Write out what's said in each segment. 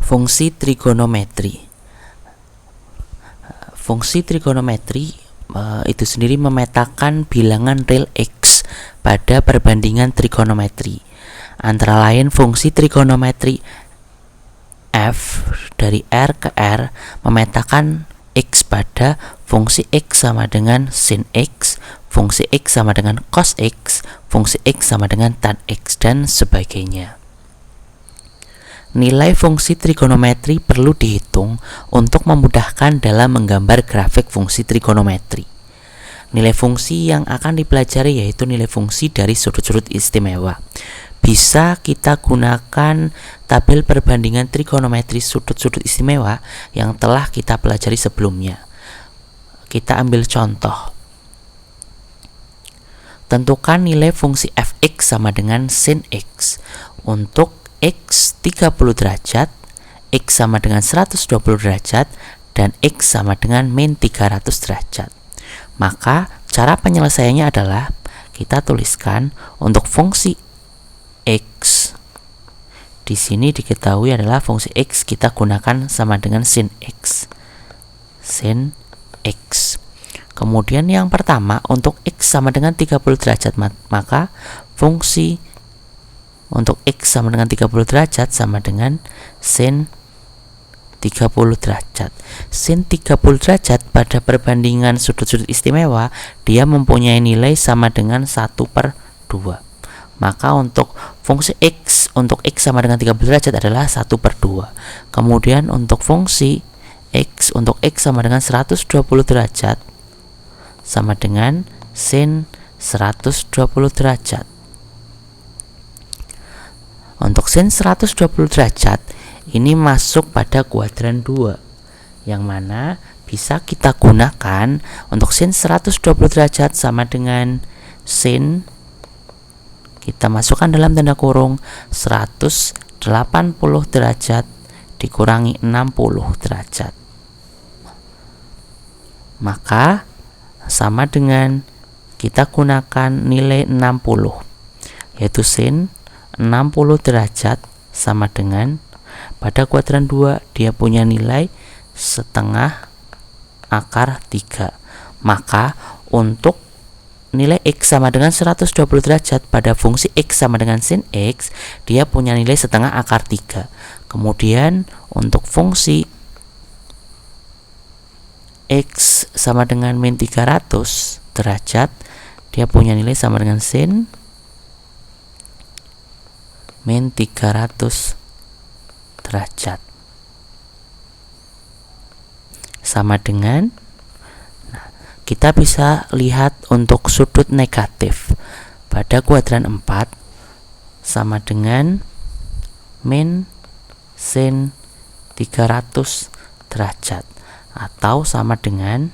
Fungsi trigonometri. Fungsi trigonometri itu sendiri memetakan bilangan real X pada perbandingan trigonometri. Antara lain fungsi trigonometri f dari R ke R memetakan X pada fungsi X sama dengan sin X, fungsi X sama dengan cos X, fungsi X sama dengan tan X, dan sebagainya. Nilai fungsi trigonometri perlu dihitung untuk memudahkan dalam menggambar grafik fungsi trigonometri. Nilai fungsi yang akan dipelajari yaitu nilai fungsi dari sudut-sudut istimewa. Bisa kita gunakan tabel perbandingan trigonometri sudut-sudut istimewa yang telah kita pelajari sebelumnya. Kita ambil contoh. Tentukan nilai fungsi fx sama dengan sin x untuk X 30 derajat, X sama dengan 120 derajat, dan X sama dengan min 300 derajat. Maka cara penyelesaiannya adalah kita tuliskan untuk fungsi X. Di sini diketahui adalah fungsi X kita gunakan sama dengan sin X. Sin X. Kemudian yang pertama untuk X sama dengan 30 derajat, maka fungsi untuk X sama dengan 30 derajat sama dengan sin 30 derajat. Sin 30 derajat pada perbandingan sudut-sudut istimewa dia mempunyai nilai sama dengan 1/2. Maka untuk fungsi X untuk X sama dengan 30 derajat adalah 1/2. Kemudian untuk fungsi X untuk X sama dengan 120 derajat sama dengan sin 120 derajat. Untuk sin 120 derajat ini masuk pada kuadran 2, yang mana bisa kita gunakan untuk sin 120 derajat sama dengan sin, kita masukkan dalam tanda kurung 180 derajat dikurangi 60 derajat, maka sama dengan kita gunakan nilai 60, yaitu sin 60 derajat sama dengan pada kuadran 2 dia punya nilai setengah akar 3. Maka untuk nilai X sama dengan 120 derajat pada fungsi X sama dengan sin X dia punya nilai setengah akar 3. Kemudian untuk fungsi X sama dengan min 300 derajat dia punya nilai sama dengan sin min 300 derajat sama dengan, kita bisa lihat untuk sudut negatif pada kuadran 4 sama dengan min sin 300 derajat atau sama dengan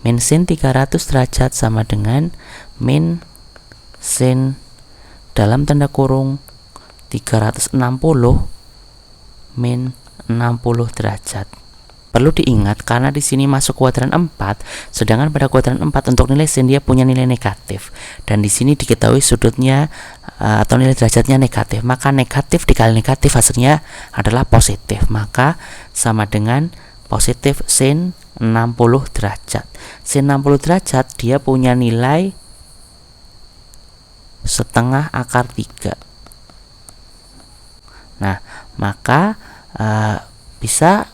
min sin 300 derajat sama dengan min sin dalam tanda kurung 360 min 60 derajat. Perlu diingat karena di sini masuk kuadran 4, sedangkan pada kuadran 4 untuk nilai sin dia punya nilai negatif. Dan di sini diketahui sudutnya atau nilai derajatnya negatif, maka negatif dikali negatif hasilnya adalah positif. Maka sama dengan positif sin 60 derajat. Sin 60 derajat dia punya nilai setengah akar 3. Nah, maka bisa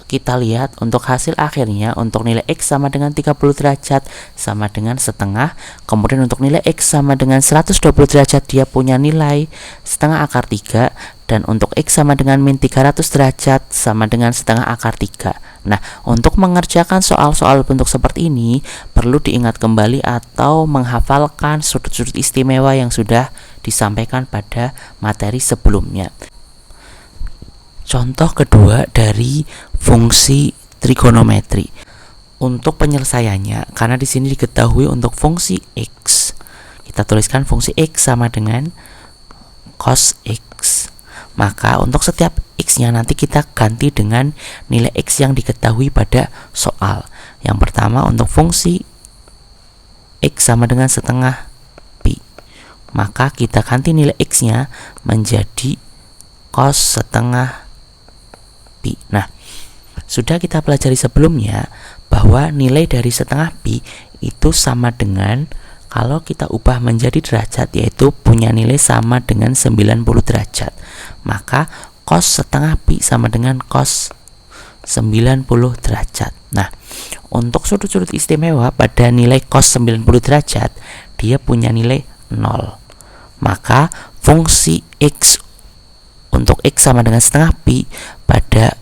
kita lihat untuk hasil akhirnya untuk nilai X sama dengan 30 derajat sama dengan setengah. Kemudian untuk nilai X sama dengan 120 derajat dia punya nilai setengah akar 3. Dan untuk X sama dengan min 300 derajat sama dengan setengah akar 3. Nah, untuk mengerjakan soal-soal bentuk seperti ini perlu diingat kembali atau menghafalkan sudut-sudut istimewa yang sudah disampaikan pada materi sebelumnya. Contoh kedua dari fungsi trigonometri. Untuk penyelesaiannya, karena di sini diketahui untuk fungsi X, kita tuliskan fungsi X sama dengan cos X. Maka untuk setiap X-nya nanti kita ganti dengan nilai X yang diketahui pada soal. Yang pertama untuk fungsi X sama dengan setengah pi, maka kita ganti nilai X-nya menjadi cos setengah pi. Nah, sudah kita pelajari sebelumnya bahwa nilai dari setengah pi itu sama dengan, kalau kita ubah menjadi derajat, yaitu punya nilai sama dengan 90 derajat. Maka cos setengah pi sama dengan cos 90 derajat. Nah, untuk sudut-sudut istimewa pada nilai cos 90 derajat, dia punya nilai 0. Maka fungsi X untuk X sama dengan setengah pi pada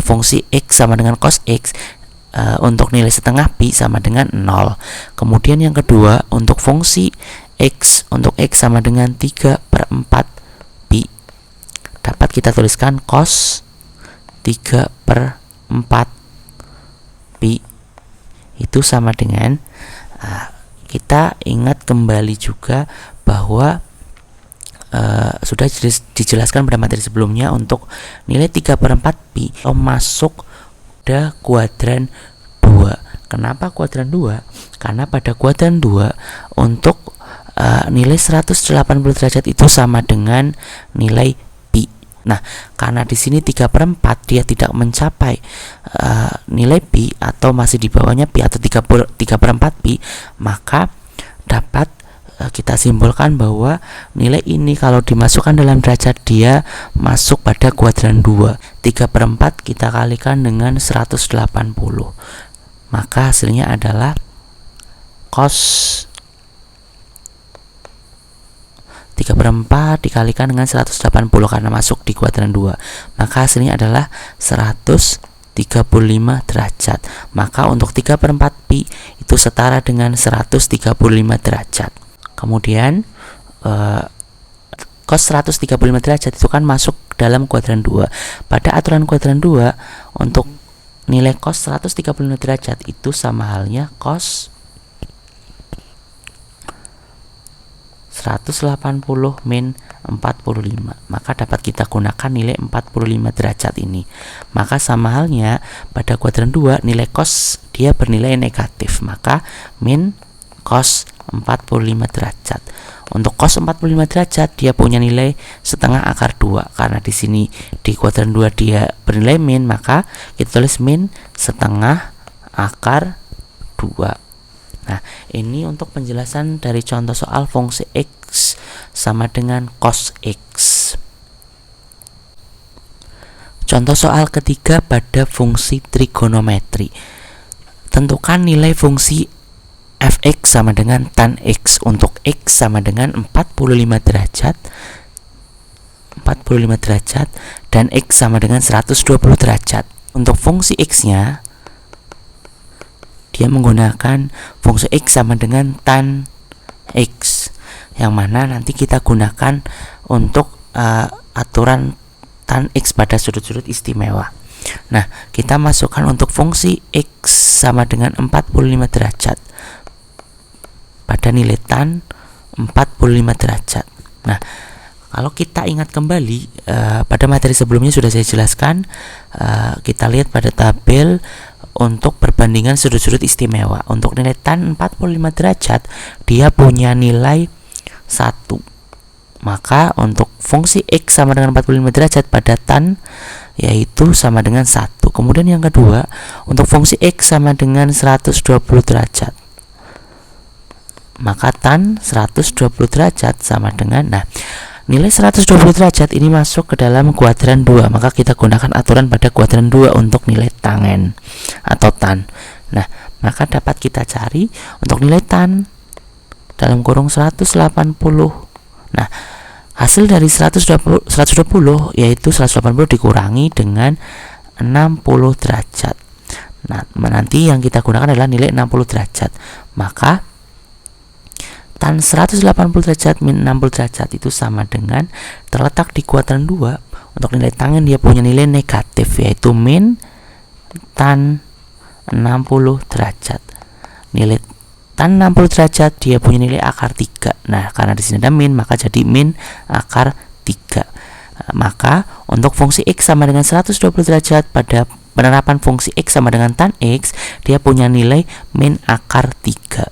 fungsi X sama dengan cos X untuk nilai setengah pi sama dengan 0. Kemudian yang kedua, untuk fungsi X untuk X sama dengan 3/4 pi, dapat kita tuliskan cos 3/4 pi itu sama dengan, kita ingat kembali juga bahwa sudah dijelaskan pada materi sebelumnya, untuk nilai 3/4 pi masuk pada kuadran 2. Kenapa kuadran 2? Karena pada kuadran 2 untuk nilai 180 derajat itu sama dengan nilai pi. Nah, karena di sini 3/4 dia tidak mencapai nilai pi atau masih di bawahnya pi atau 3/4 pi, maka dapat kita simpulkan bahwa nilai ini kalau dimasukkan dalam derajat dia masuk pada kuadran 2. 3/4 kita kalikan dengan 180, maka hasilnya adalah cos 3/4 dikalikan dengan 180 karena masuk di kuadran 2, maka hasilnya adalah 135 derajat. Maka untuk 3/4 pi itu setara dengan 135 derajat. Kemudian cos 135 derajat itu kan masuk dalam kuadran 2. Pada aturan kuadran 2, untuk nilai cos 135 derajat itu sama halnya cos 180 min 45. Maka dapat kita gunakan nilai 45 derajat ini. Maka sama halnya pada kuadran 2 nilai cos dia bernilai negatif, maka min cos 45 derajat. Untuk cos 45 derajat dia punya nilai setengah akar 2. Karena di sini di kuadran 2 dia bernilai min, maka kita tulis min setengah akar 2. Nah, ini untuk penjelasan dari contoh soal fungsi X sama dengan cos X. Contoh soal ketiga pada fungsi trigonometri. Tentukan nilai fungsi fx sama dengan tan x untuk x sama dengan 45 derajat dan x sama dengan 120 derajat. Untuk fungsi x-nya dia menggunakan fungsi x sama dengan tan x, yang mana nanti kita gunakan untuk aturan tan x pada sudut-sudut istimewa. Nah, kita masukkan untuk fungsi x sama dengan 45 derajat pada nilai tan 45 derajat. Nah, kalau kita ingat kembali pada materi sebelumnya sudah saya jelaskan, kita lihat pada tabel untuk perbandingan sudut-sudut istimewa. Untuk nilai tan 45 derajat dia punya nilai 1. Maka untuk fungsi x sama dengan 45 derajat pada tan yaitu sama dengan 1. Kemudian yang kedua, untuk fungsi x sama dengan 120 derajat, maka tan 120 derajat sama dengan, nah, nilai 120 derajat ini masuk ke dalam kuadran 2, maka kita gunakan aturan pada kuadran 2 untuk nilai tangen atau tan. Nah, maka dapat kita cari untuk nilai tan dalam kurung 180. Nah, hasil dari 120 yaitu 180 dikurangi dengan 60 derajat. Nah, nanti yang kita gunakan adalah nilai 60 derajat. Maka tan 180 derajat min 60 derajat itu sama dengan, terletak di kuadran 2, untuk nilai tangen dia punya nilai negatif yaitu min tan 60 derajat. Nilai tan 60 derajat dia punya nilai akar 3. Nah, karena di sini ada min maka jadi min akar 3. Maka untuk fungsi x sama dengan 120 derajat pada penerapan fungsi x sama dengan tan x, dia punya nilai min akar 3.